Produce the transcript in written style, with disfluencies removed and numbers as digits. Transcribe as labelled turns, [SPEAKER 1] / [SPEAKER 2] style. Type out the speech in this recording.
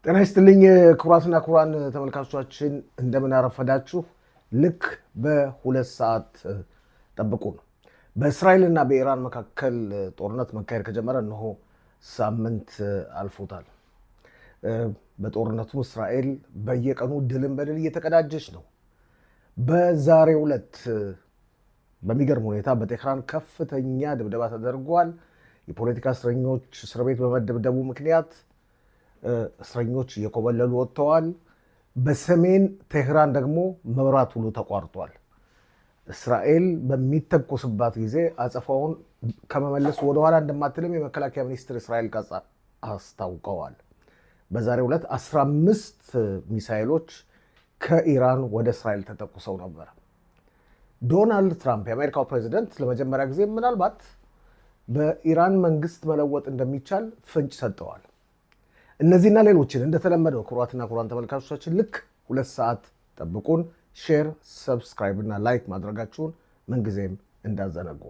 [SPEAKER 1] ጤና ይስጥልኝ ክቡራትና ክቡራን ተመልካቾቻችን እንደምን አረፈዳችሁ። ልክ በሁለት ሰዓት ጠብቁ ነው። በእስራኤልና በኢራን መካከል ጦርነት መካሄድ ከጀመረ እነሆ ሳምንት አልፎታል። በጦርነቱ እስራኤል በየቀኑ ድልን በድል እየተቀዳጀች ነው። በዛሬው ዕለት በሚገርም ሁኔታ በቴህራን ከፍተኛ ድብደባ ተደርጓል። የፖለቲካ እስረኞች እስር ቤት በመደብደቡ ምክንያት እስረኞች እየኮበለሉ ወጥተዋል። በሰሜን ቴህራን ደግሞ መብራት ሁሉ ተቋርጧል። እስራኤል በሚተኮስባት ጊዜ አጸፋውን ከመመለስ ወደኋላ እንደማትልም የመከላከያ ሚኒስትር እስራኤል ካትዝ አስታውቀዋል። በዛሬው ዕለት 15 ሚሳኤሎች ከኢራን ወደ እስራኤል ተተኩሰው ነበር። ዶናልድ ትራምፕ የአሜሪካው ፕሬዚደንት ለመጀመሪያ ጊዜ ምናልባት በኢራን መንግስት መለወጥ እንደሚቻል ፍንጭ ሰጥተዋል። እነዚህና ሌሎችን እንደተለመደው ክቡራትና ክቡራን ተመልካቾቻችን ልክ ሁለት ሰዓት ጠብቁን። ሼር፣ ሰብስክራይብ እና ላይክ ማድረጋችሁን ምንጊዜም እንዳዘነጉ